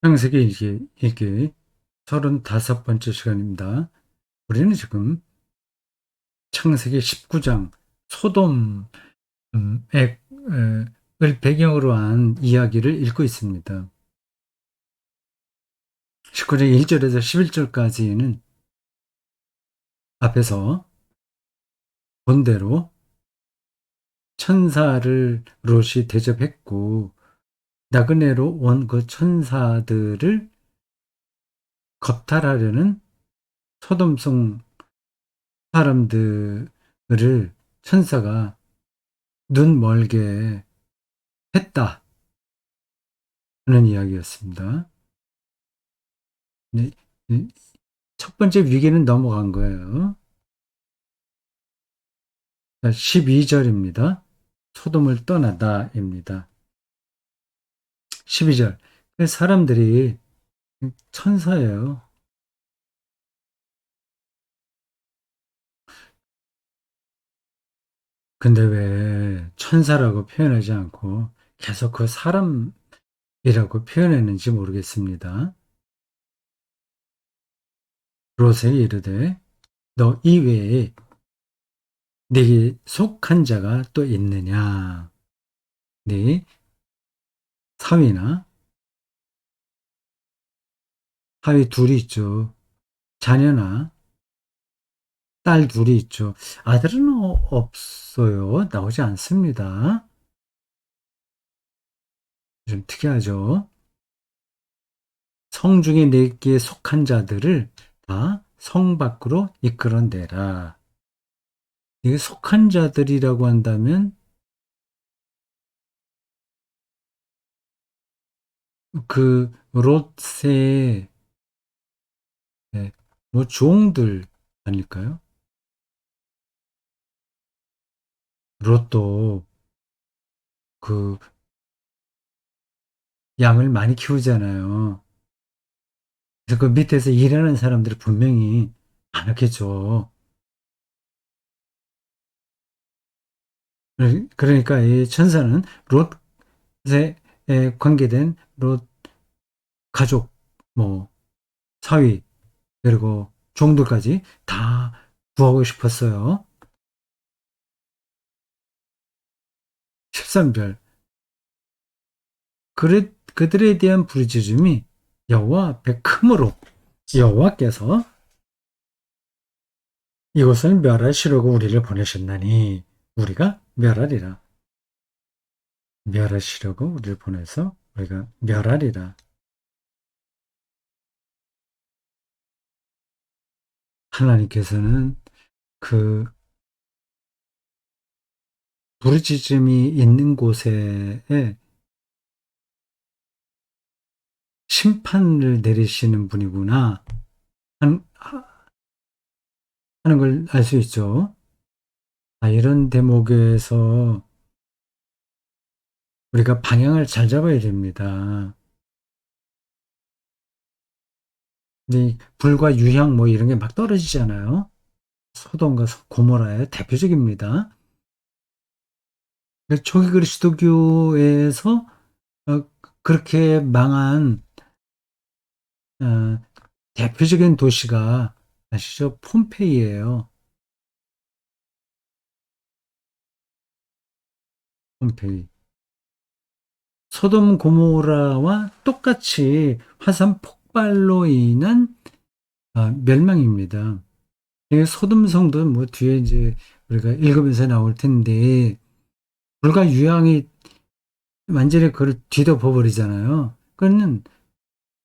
창세기 읽기 35번째 시간입니다. 우리는 지금 창세기 19장 소돔을 배경으로 한 이야기를 읽고 있습니다. 19장 1절에서 11절까지는 앞에서 본대로 천사를 롯이 대접했고 나그네로 온 그 천사들을 겁탈하려는 소돔성 사람들을 천사가 눈 멀게 했다 하는 이야기였습니다. 네, 첫 번째 위기는 넘어간 거예요. 12절입니다. 소돔을 떠나다입니다. 12절. 사람들이 천사예요. 근데 왜 천사라고 표현하지 않고 계속 그 사람이라고 표현했는지 모르겠습니다. 롯에 이르되 너 이외에 네게 속한 자가 또 있느냐? 네 사위나 사위 둘이 있죠. 자녀나 딸 둘이 있죠. 아들은 없어요. 나오지 않습니다. 좀 특이하죠. 성 중에 네개에 속한 자들을 다 성 밖으로 이끌어내라. 이게 속한 자들이라고 한다면 그 롯의 뭐 종들 아닐까요? 롯도 그 양을 많이 키우잖아요. 그래서 그 밑에서 일하는 사람들이 분명히 많았겠죠. 그러니까 이 천사는 롯에 관계된 롯 가족, 뭐 사위, 그리고 종들까지 다 구하고 싶었어요. 13절. 그들에 대한 부르짖음이 여호와 앞에 크므로 여호와께서 이곳을 멸하시려고 우리를 보내셨나니 우리가 멸하리라. 멸하시려고 우리를 보내서 우리가 멸하리라. 하나님께서는 그 부르짖음이 있는 곳에 심판을 내리시는 분이구나 하는 걸 알 수 있죠. 이런 대목에서 우리가 방향을 잘 잡아야 됩니다. 근데 불과 유향 뭐 이런 게 막 떨어지잖아요. 소돔과 고모라의 대표적입니다. 초기 그리스도교에서 그렇게 망한 어, 대표적인 도시가 아시죠? 폼페이예요. 폼페이. 소돔 고모라와 똑같이 화산 폭발로 인한 멸망입니다. 소돔 성도 뭐 뒤에 이제 우리가 읽으면서 나올 텐데 불과 유황이 완전히 그걸 뒤덮어 버리잖아요. 그거는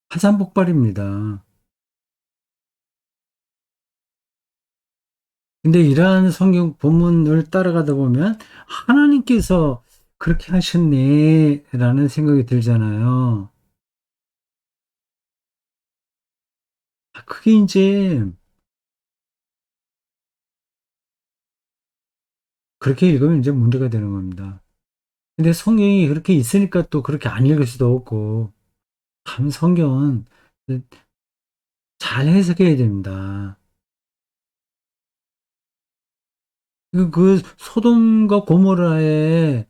화산 폭발입니다. 근데 이러한 성경 본문을 따라가다 보면 하나님께서 그렇게 하셨네라는 생각이 들잖아요. 그게 이제 그렇게 읽으면 이제 문제가 되는 겁니다. 근데 성경이 그렇게 있으니까 또 그렇게 안 읽을 수도 없고, 참 성경은 잘 해석해야 됩니다. 그 소돔과 고모라에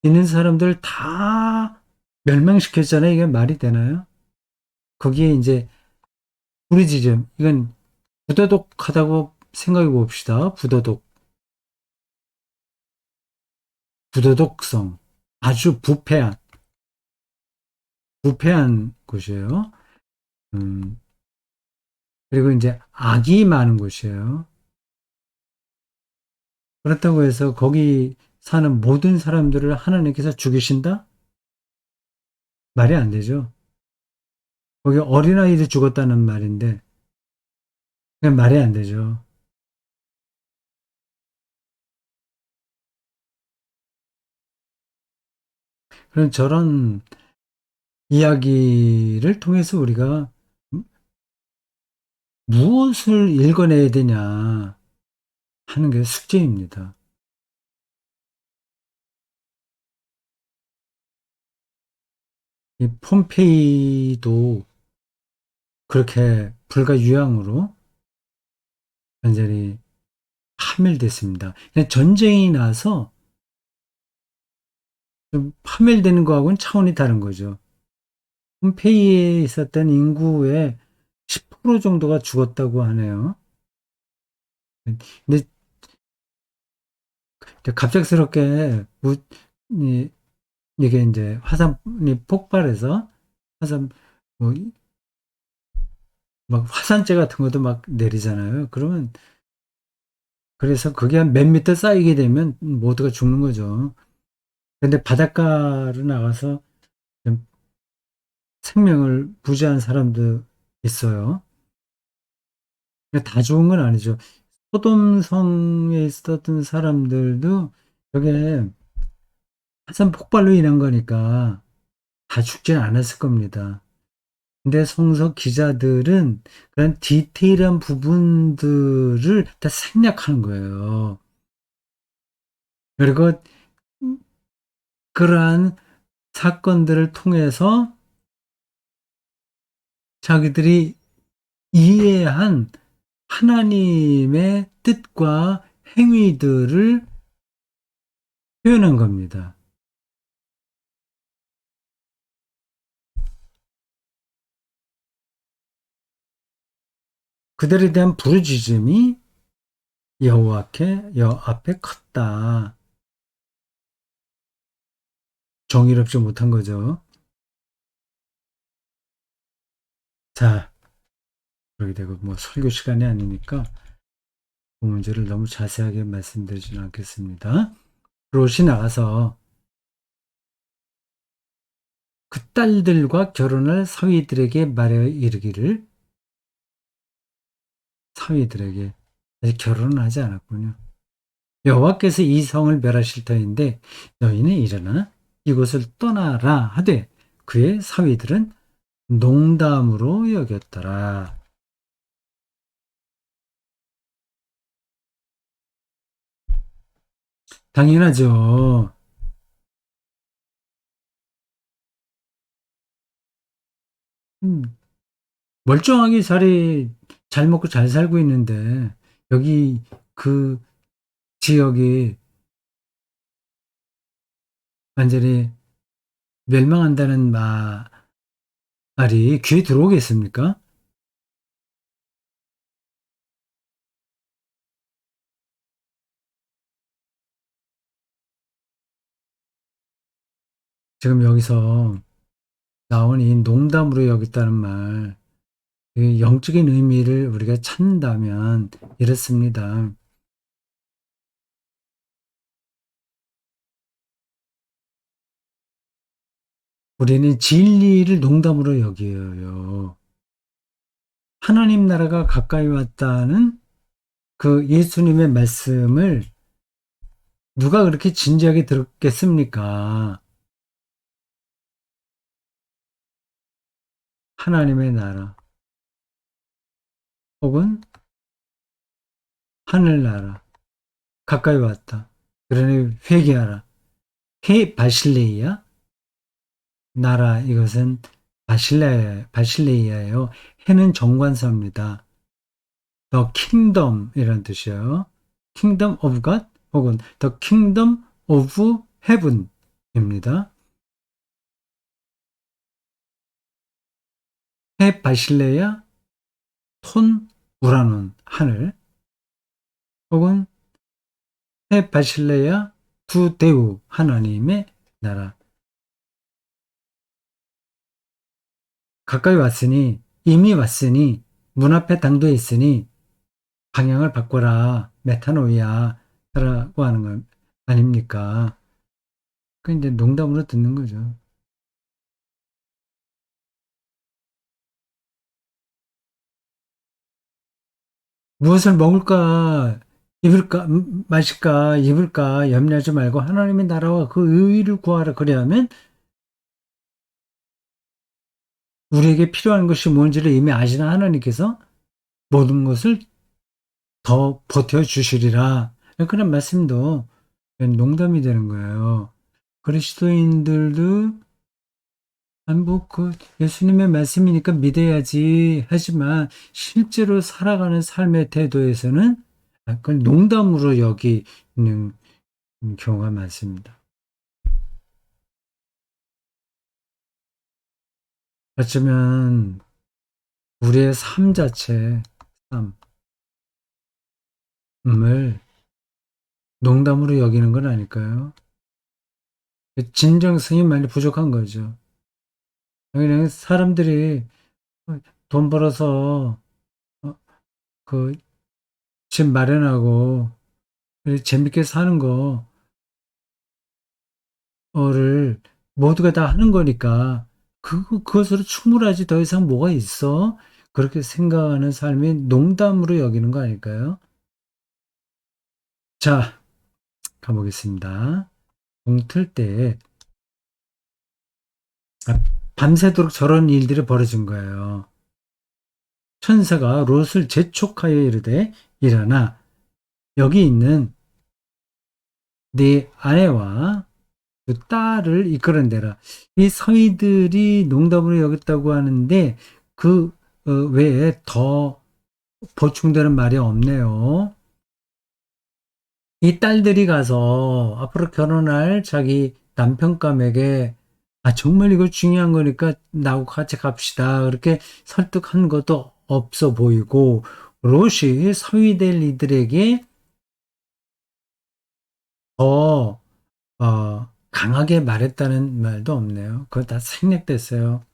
있는 사람들 다 멸망시켰잖아요. 이게 말이 되나요? 거기에 이제 부르짖음, 이건 부도덕하다고 생각해 봅시다. 부도덕성. 아주 부패한 곳이에요. 음, 그리고 이제 악이 많은 곳이에요. 그렇다고 해서 거기 사는 모든 사람들을 하나님께서 죽이신다? 말이 안 되죠. 거기 어린아이도 죽었다는 말인데, 그냥 말이 안 되죠. 그런 저런 이야기를 통해서 우리가 무엇을 읽어내야 되냐 하는 게 숙제입니다. 이 폼페이도 그렇게 불가유양으로 완전히 파멸됐습니다. 그냥 전쟁이 나서 좀 파멸되는 거하고는 차원이 다른 거죠. 폼페이에 있었던 인구의 10% 정도가 죽었다고 하네요. 근데 갑작스럽게 이- 이게 이제 화산이 폭발해서 화산 뭐 막 화산재 같은 것도 막 내리잖아요. 그러면 그래서 그게 한 몇 미터 쌓이게 되면 모두가 죽는 거죠. 근데 바닷가로 나가서 좀 생명을 부지한 사람도 있어요. 다 죽은 건 아니죠. 소돔성에 있었던 사람들도 저게 화산 폭발로 인한 거니까 다 죽지는 않았을 겁니다. 근데 성서 기자들은 그런 디테일한 부분들을 다 생략하는 거예요. 그리고 그러한 사건들을 통해서 자기들이 이해한 하나님의 뜻과 행위들을 표현한 겁니다. 그들에 대한 부르짖음이 여호와께 앞에 컸다. 정의롭지 못한 거죠. 자, 그렇게 되고 뭐 설교 시간이 아니니까 그 문제를 너무 자세하게 말씀드리지는 않겠습니다. 롯이 나가서 그 딸들과 결혼할 사위들에게 말하여 이르기를 사위들에게 아직 결혼은 하지 않았군요. 여호와께서 이 성을 멸하실 터인데 너희는 일어나 이곳을 떠나라 하되 그의 사위들은 농담으로 여겼더라. 당연하죠. 음, 멀쩡하게 잘 먹고 잘 살고 있는데 여기 그 지역이 완전히 멸망한다는 말이 귀에 들어오겠습니까? 지금 여기서 나온 이 농담으로 여겼다는 말, 이 영적인 의미를 우리가 찾는다면 이렇습니다. 우리는 진리를 농담으로 여겨요. 하나님 나라가 가까이 왔다는 그 예수님의 말씀을 누가 그렇게 진지하게 들었겠습니까? 하나님의 나라 혹은 하늘나라 가까이 왔다. 그러니 회개하라. 바실레이야? 나라 이것은 바실레이아예요. 해는 정관사입니다. The kingdom 이란 뜻이에요. kingdom of God 혹은 the kingdom of heaven 입니다. 해 바실레야 톤 우라논 하늘, 혹은 해 바실레야 두 대우 하나님의 나라. 가까이 왔으니, 이미 왔으니, 문 앞에 당도해 있으니 방향을 바꿔라, 메타노이아 라고 하는 거 아닙니까? 그 이제 농담으로 듣는 거죠. 무엇을 먹을까, 입을까, 마실까, 입을까 염려하지 말고 하나님의 나라와 그 의의를 구하라. 그래야면 우리에게 필요한 것이 뭔지를 이미 아시는 하나님께서 모든 것을 더 버텨주시리라. 그런 말씀도 농담이 되는 거예요. 그리스도인들도 뭐, 예수님의 말씀이니까 믿어야지 하지만 실제로 살아가는 삶의 태도에서는 그걸 농담으로 여기는 경우가 많습니다. 어쩌면 우리의 삶 자체, 삶을 농담으로 여기는 건 아닐까요? 진정성이 많이 부족한 거죠. 그냥 사람들이 돈 벌어서 어, 그 집 마련하고 재밌게 사는 거를 모두가 다 하는 거니까 그것으로 충분하지 더 이상 뭐가 있어? 그렇게 생각하는 삶이 농담으로 여기는 거 아닐까요? 자, 가보겠습니다. 동틀 때 아, 밤새도록 저런 일들이 벌어진 거예요. 천사가 롯을 재촉하여 이르되 일어나 여기 있는 네 아내와 그 딸을 이끌어내라. 이 서희들이 농담으로 여겼다고 하는데 그 외에 더 보충되는 말이 없네요. 이 딸들이 가서 앞으로 결혼할 자기 남편감에게 정말 이거 중요한 거니까 나하고 같이 갑시다. 그렇게 설득한 것도 없어 보이고 롯이 서위될 이들에게 더 강하게 말했다는 말도 없네요. 그거 다 생략됐어요.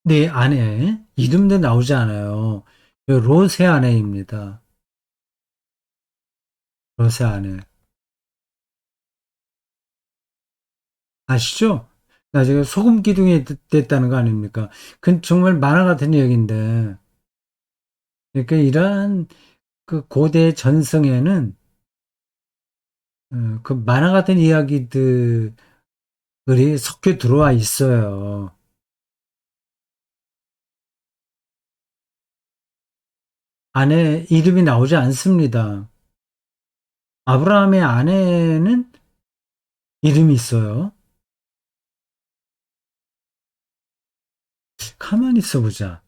네 아내 이름도 나오지 않아요. 롯의 아내입니다. 롯의 아내. 아시죠? 나중에 소금 기둥이 됐다는 거 아닙니까? 그건 정말 만화 같은 얘기인데. 그러니까 이러한 그 고대 전성에는 그 만화 같은 이야기들이 섞여 들어와 있어요. 아내 이름이 나오지 않습니다. 아브라함의 아내는 이름이 있어요. 가만히 있어보자.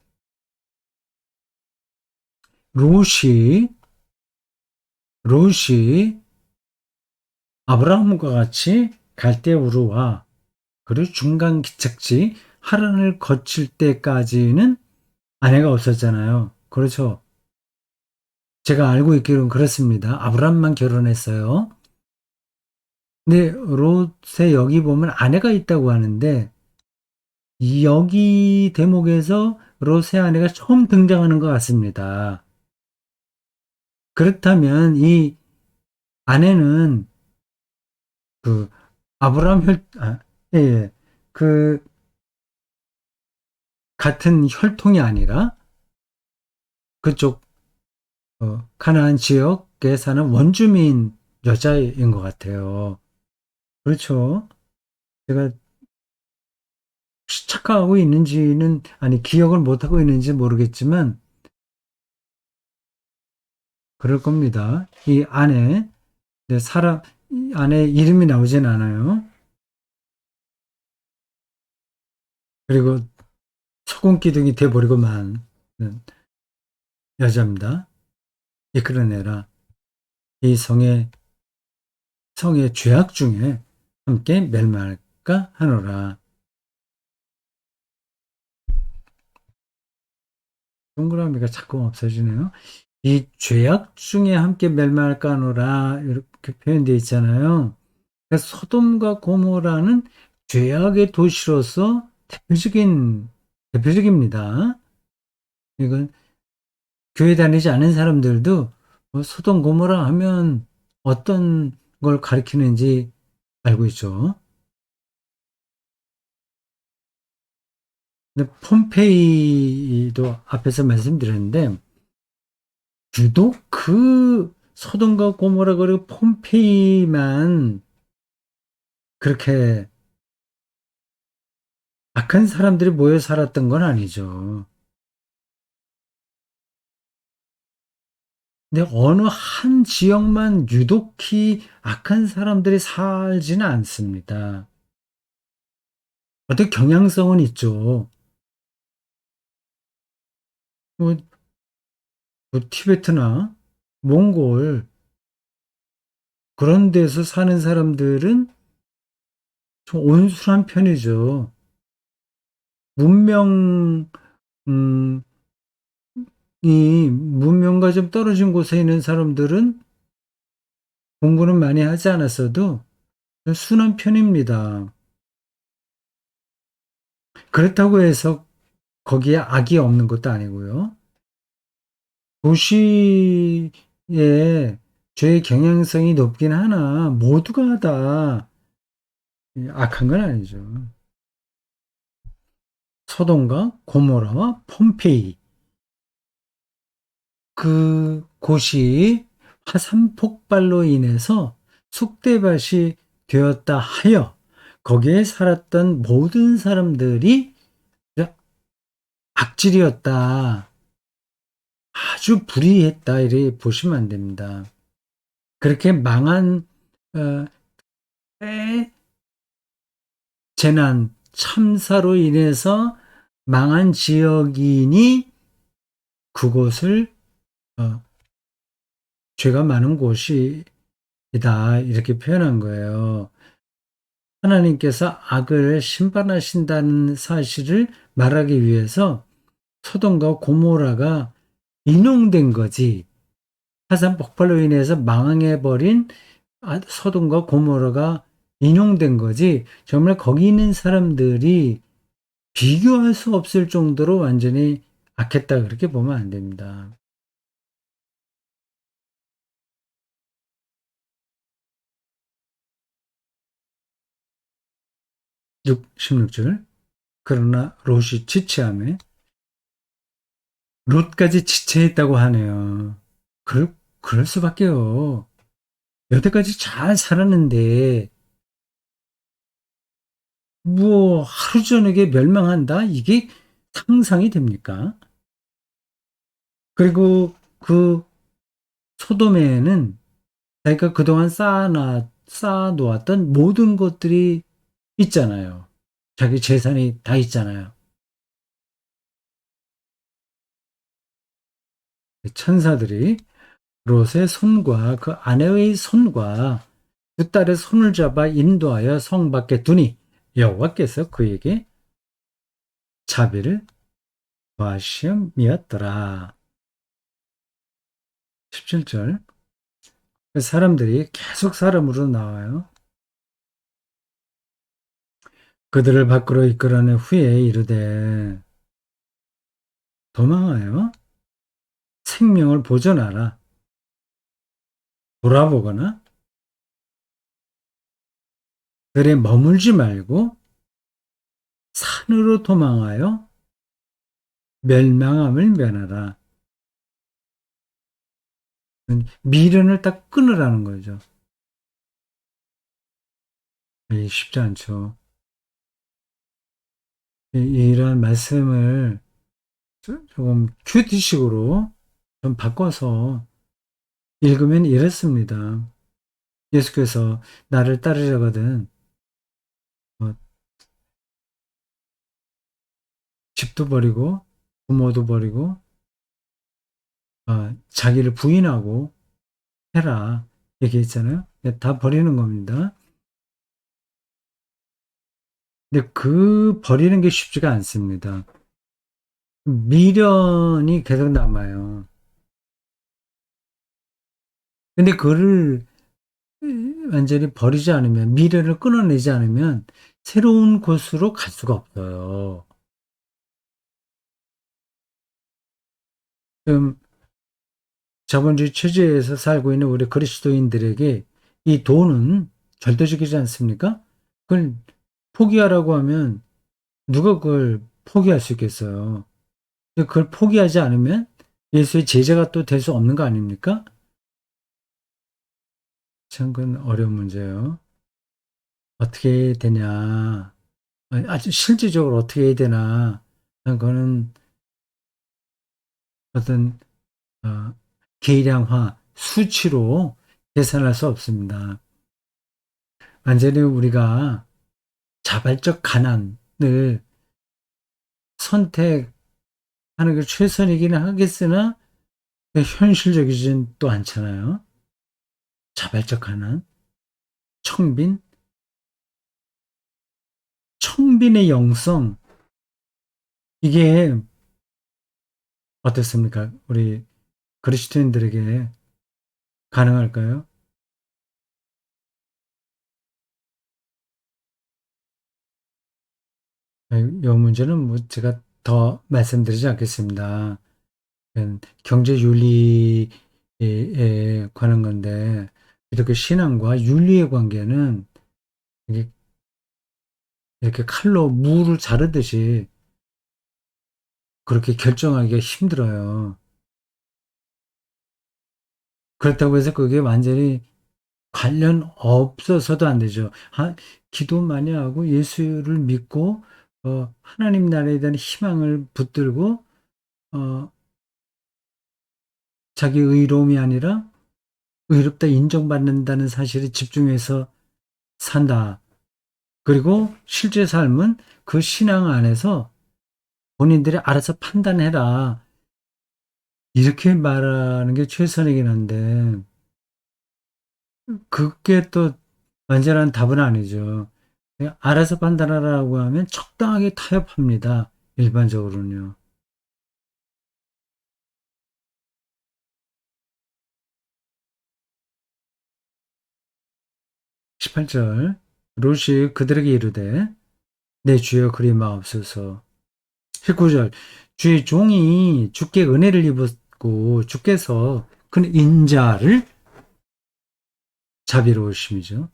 롯이, 롯이 아브라함과 같이 갈대우르와 그리고 중간 기착지 하란을 거칠 때까지는 아내가 없었잖아요. 그렇죠. 제가 알고 있기로는 그렇습니다. 아브람만 결혼했어요. 근데 롯의 여기 보면 아내가 있다고 하는데 이 여기 대목에서 롯의 아내가 처음 등장하는 것 같습니다. 그렇다면 이 아내는 그 예, 예. 그 같은 혈통이 아니라 그쪽 가나안 지역에 사는 원주민 여자인 것 같아요. 그렇죠. 제가 착각하고 있는지는, 아니, 기억을 못하고 있는지 모르겠지만, 그럴 겁니다. 이 안에, 이 안에 이름이 나오진 않아요. 그리고 소금 기둥이 돼버리고만 여자입니다. 이끌어내라. 이 성의 죄악 중에 함께 멸망할까 하노라. 동그라미가 자꾸 없어지네요. 이 죄악 중에 함께 멸망할까노라 이렇게 표현되어 있잖아요. 그래서 소돔과 고모라는 죄악의 도시로서 대표적입니다. 이건 교회 다니지 않은 사람들도 뭐 소돔 고모라 하면 어떤 걸 가리키는지 알고 있죠. 근데 폼페이도 앞에서 말씀드렸는데 유독 그 소돔과 고모라 그리고 폼페이만 그렇게 악한 사람들이 모여 살았던 건 아니죠. 근데 어느 한 지역만 유독히 악한 사람들이 살지는 않습니다. 어떤 경향성은 있죠. 뭐, 뭐 티베트나 몽골 그런 데서 사는 사람들은 좀 온순한 편이죠. 문명, 음, 이 문명과 좀 떨어진 곳에 있는 사람들은 공부는 많이 하지 않았어도 순한 편입니다. 그렇다고 해서 거기에 악이 없는 것도 아니고요. 도시에 죄의 경향성이 높긴 하나 모두가 다 악한 건 아니죠. 소돔과 고모라와 폼페이 그 곳이 화산 폭발로 인해서 쑥대밭이 되었다 하여 거기에 살았던 모든 사람들이 악질이었다. 아주 불의했다. 이렇게 보시면 안 됩니다. 그렇게 망한 어, 재난, 참사로 인해서 망한 지역이니 그곳을 어, 죄가 많은 곳이다. 이렇게 표현한 거예요. 하나님께서 악을 심판하신다는 사실을 말하기 위해서 소돔과 고모라가 인용된 거지. 화산 폭발로 인해서 망해버린 소돔과 고모라가 인용된 거지. 정말 거기 있는 사람들이 비교할 수 없을 정도로 완전히 악했다. 그렇게 보면 안 됩니다. 16절. 그러나 롯이 지체하며 롯까지 지체했다고 하네요. 그럴 수밖에요. 여태까지 잘 살았는데 뭐 하루 저녁에 멸망한다? 이게 상상이 됩니까? 그리고 그 소돔에는 자기가 그동안 쌓아놓았던 모든 것들이 있잖아요. 자기 재산이 다 있잖아요. 천사들이 롯의 손과 그 아내의 손과 두 딸의 손을 잡아 인도하여 성 밖에 두니 여호와께서 그에게 자비를 더하시음이었더라. 17절. 사람들이 계속 사람으로 나와요. 그들을 밖으로 이끌어낸 후에 이르되 도망하여 생명을 보존하라. 돌아보거나 들에 머물지 말고 산으로 도망하여 멸망함을 면하라. 미련을 딱 끊으라는 거죠. 쉽지 않죠. 이런 말씀을 조금 큐티식으로 좀 바꿔서 읽으면 이렇습니다. 예수께서 나를 따르려거든 뭐 집도 버리고 부모도 버리고 자기를 부인하고 해라 얘기했잖아요. 다 버리는 겁니다. 근데 그 버리는 게 쉽지가 않습니다. 미련이 계속 남아요. 근데 그거를 완전히 버리지 않으면, 미련을 끊어내지 않으면 새로운 곳으로 갈 수가 없어요. 지금 자본주의 체제에서 살고 있는 우리 그리스도인들에게 이 돈은 절대적이지 않습니까? 그걸 포기하라고 하면 누가 그걸 포기할 수 있겠어요? 그걸 포기하지 않으면 예수의 제자가 또 될 수 없는 거 아닙니까? 참, 그건 어려운 문제예요. 어떻게 해야 되냐. 아주 실질적으로 어떻게 해야 되나. 그거는 어떤, 어, 계량화, 수치로 계산할 수 없습니다. 완전히 우리가 자발적 가난을 선택하는 게 최선이기는 하겠으나, 현실적이진 또 않잖아요. 자발적 가난, 청빈, 청빈의 영성, 이게 어떻습니까? 우리 그리스도인들에게 가능할까요? 이 문제는 뭐 제가 더 말씀드리지 않겠습니다. 경제 윤리에 관한 건데, 이렇게 신앙과 윤리의 관계는 이게 이렇게 칼로 무를 자르듯이 그렇게 결정하기가 힘들어요. 그렇다고 해서 그게 완전히 관련 없어서도 안 되죠. 기도 많이 하고 예수를 믿고 하나님 나라에 대한 희망을 붙들고 어, 자기 의로움이 아니라 의롭다 인정받는다는 사실에 집중해서 산다. 그리고 실제 삶은 그 신앙 안에서 본인들이 알아서 판단해라. 이렇게 말하는 게 최선이긴 한데 그게 또 완전한 답은 아니죠. 그냥 알아서 판단하라고 하면 적당하게 타협합니다. 일반적으로는요. 18절 롯이 그들에게 이르되 내 주여 그리 마옵소서. 19절 주의 종이 주께 은혜를 입었고 주께서 그 인자를 자비로우심이죠.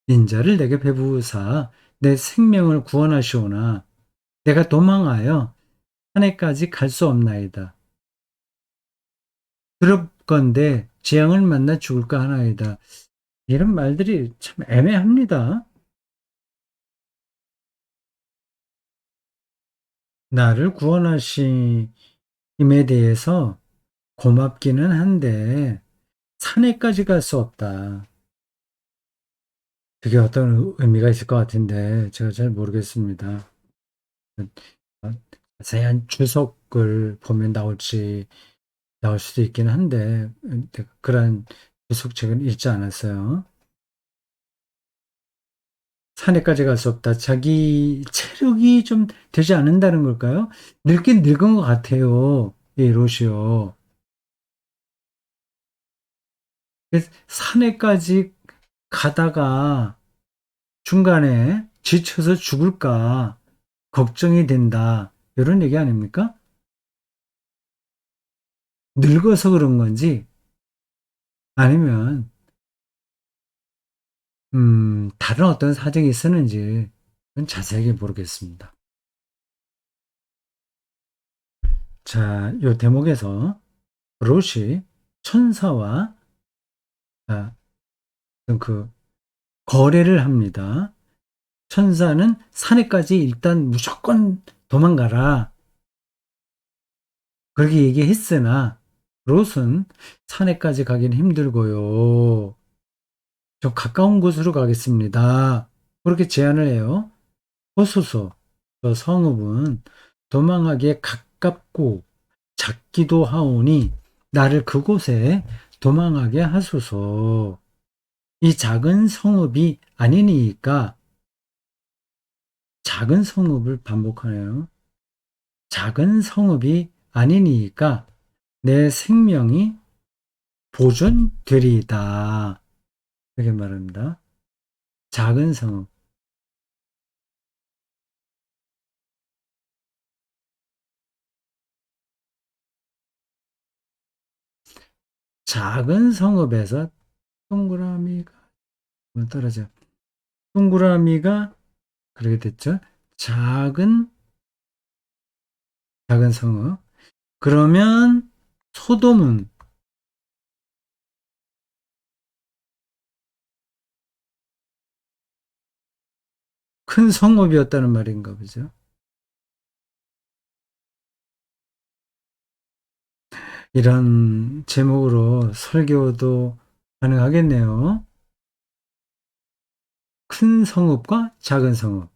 인자를 내게 배부으사 내 생명을 구원하시오나 내가 도망하여 산에까지 갈 수 없나이다. 두렵건대 재앙을 만나 죽을까 하나이다. 이런 말들이 참 애매합니다. 나를 구원하심에 대해서 고맙기는 한데 산에까지 갈 수 없다. 그게 어떤 의미가 있을 것 같은데 제가 잘 모르겠습니다. 자세한 주석을 보면 나올 수도 있긴 한데 그런 주석책은 읽지 않았어요. 산에까지 갈 수 없다. 자기 체력이 좀 되지 않는다는 걸까요? 늙긴 늙은 것 같아요. 이 롯이요. 그래서 산에까지 가다가 중간에 지쳐서 죽을까 걱정이 된다. 이런 얘기 아닙니까? 늙어서 그런 건지 아니면 다른 어떤 사정이 있었는지 그건 자세하게 모르겠습니다. 자, 요 대목에서 롯이 천사와 아, 그 거래를 합니다. 천사는 산에까지 일단 무조건 도망가라. 그렇게 얘기했으나 롯은 산에까지 가긴 힘들고요. 좀 가까운 곳으로 가겠습니다. 그렇게 제안을 해요. 호소서, 저 성읍은 도망하기에 가깝고 작기도 하오니 나를 그곳에 도망하게 하소서. 이 작은 성읍이 아니니까 작은 성읍을 반복하네요. 작은 성읍이 아니니까 내 생명이 보존되리이다. 이렇게 말합니다. 작은 성읍. 작은 성읍에서 동그라미가 떨어져. 동그라미가 그렇게 됐죠. 작은 성읍. 그러면 소돔은 큰 성읍이었다는 말인가 보죠. 이런 제목으로 설교도 가능하겠네요. 큰 성읍과 작은 성읍.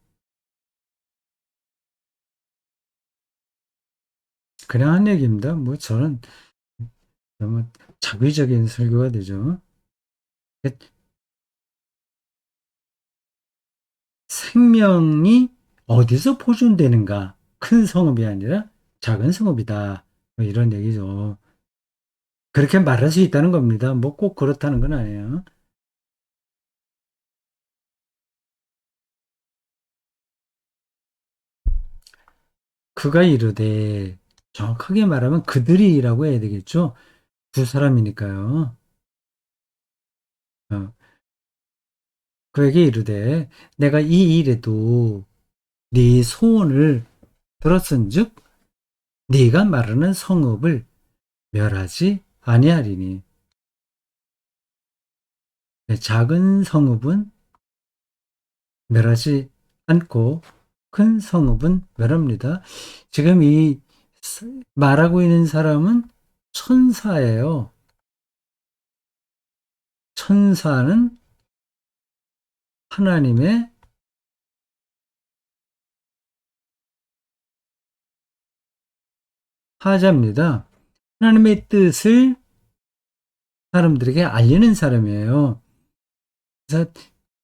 그냥 한 얘기입니다. 뭐 저는 너무 자의적인 설교가 되죠. 생명이 어디서 보존되는가? 큰 성읍이 아니라 작은 성읍이다. 뭐 이런 얘기죠. 그렇게 말할 수 있다는 겁니다. 뭐 꼭 그렇다는 건 아니에요. 그가 이르되 정확하게 말하면 그들이라고 해야 되겠죠. 두 사람이니까요. 어, 그에게 이르되 내가 이 일에도 네 소원을 들었은즉 네가 말하는 성읍을 멸하지 아니하리니. 네, 작은 성읍은 멸하지 않고 큰 성읍은 멸합니다. 지금 이 말하고 있는 사람은 천사예요. 천사는 하나님의 하자입니다. 하나님의 뜻을 사람들에게 알리는 사람이에요. 그래서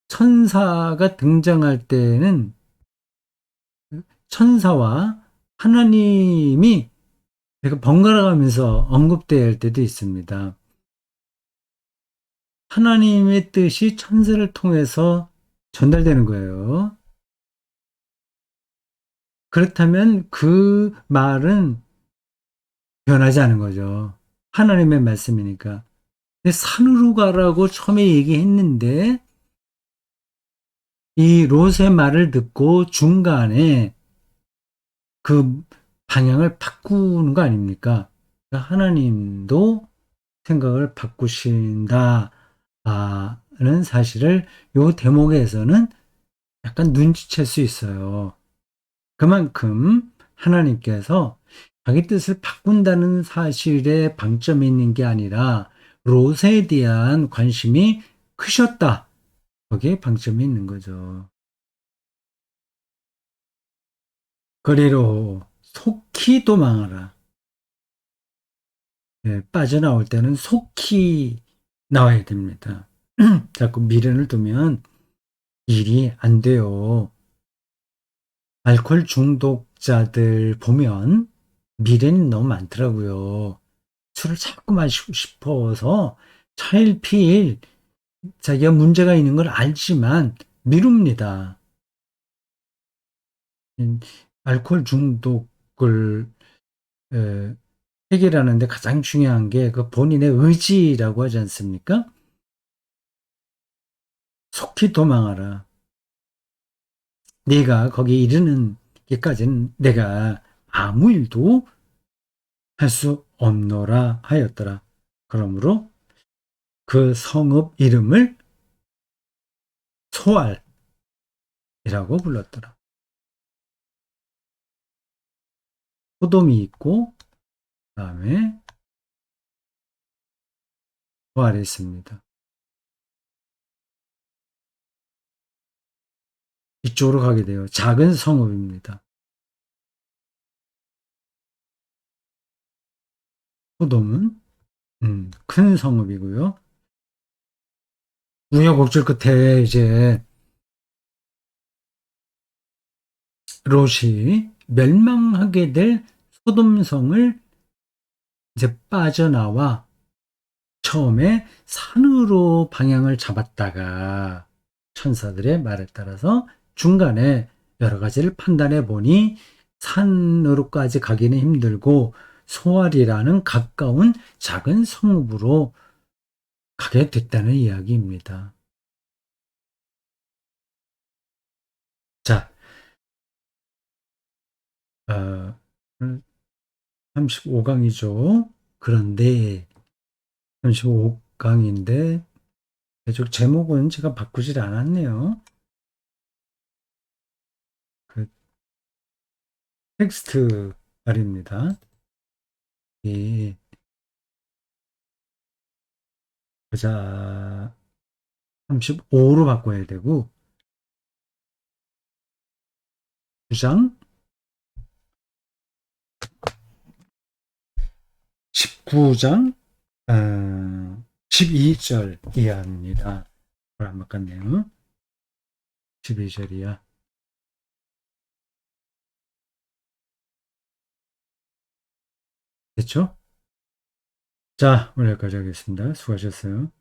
천사가 등장할 때는 천사와 하나님이 번갈아 가면서 언급되어야 할 때도 있습니다. 하나님의 뜻이 천사를 통해서 전달되는 거예요. 그렇다면 그 말은 변하지 않은 거죠. 하나님의 말씀이니까. 근데 산으로 가라고 처음에 얘기했는데 이 롯의 말을 듣고 중간에 그 방향을 바꾸는 거 아닙니까? 그러니까 하나님도 생각을 바꾸신다는 사실을 요 대목에서는 약간 눈치챌 수 있어요. 그만큼 하나님께서 자기 뜻을 바꾼다는 사실에 방점이 있는 게 아니라 롯에 대한 관심이 크셨다. 거기에 방점이 있는 거죠. 그리로 속히 도망하라. 예, 빠져나올 때는 속히 나와야 됩니다. 자꾸 미련을 두면 일이 안 돼요. 알코올 중독자들 보면 미련이 너무 많더라고요. 술을 자꾸 마시고 싶어서 차일피일 자기가 문제가 있는 걸 알지만 미룹니다. 알코올 중독을 해결하는데 가장 중요한 게 그 본인의 의지라고 하지 않습니까? 속히 도망하라. 네가 거기에 이르는 게까지는 내가 아무 일도 할 수 없노라 하였더라. 그러므로 그 성읍 이름을 소알이라고 불렀더라. 소돔이 있고 그다음에 소알이 있습니다. 이쪽으로 가게 돼요. 작은 성읍입니다. 소돔은 큰 성읍이고요. 우여곡절 끝에 이제 롯이 멸망하게 될 소돔성을 이제 빠져나와 처음에 산으로 방향을 잡았다가 천사들의 말에 따라서 중간에 여러 가지를 판단해 보니 산으로까지 가기는 힘들고 소알이라는 가까운 작은 성읍으로 가게 됐다는 이야기입니다. 자, 35강이죠. 그런데 35강인데 계속 제목은 제가 바꾸질 않았네요. 그 텍스트 말입니다. 이 보자 35로 바꿔야 되고 9장 19장 12절 이하입니다. 그걸 안 바꿨네요. 12절이야. 됐죠? 자, 오늘 여기까지 하겠습니다. 수고하셨어요.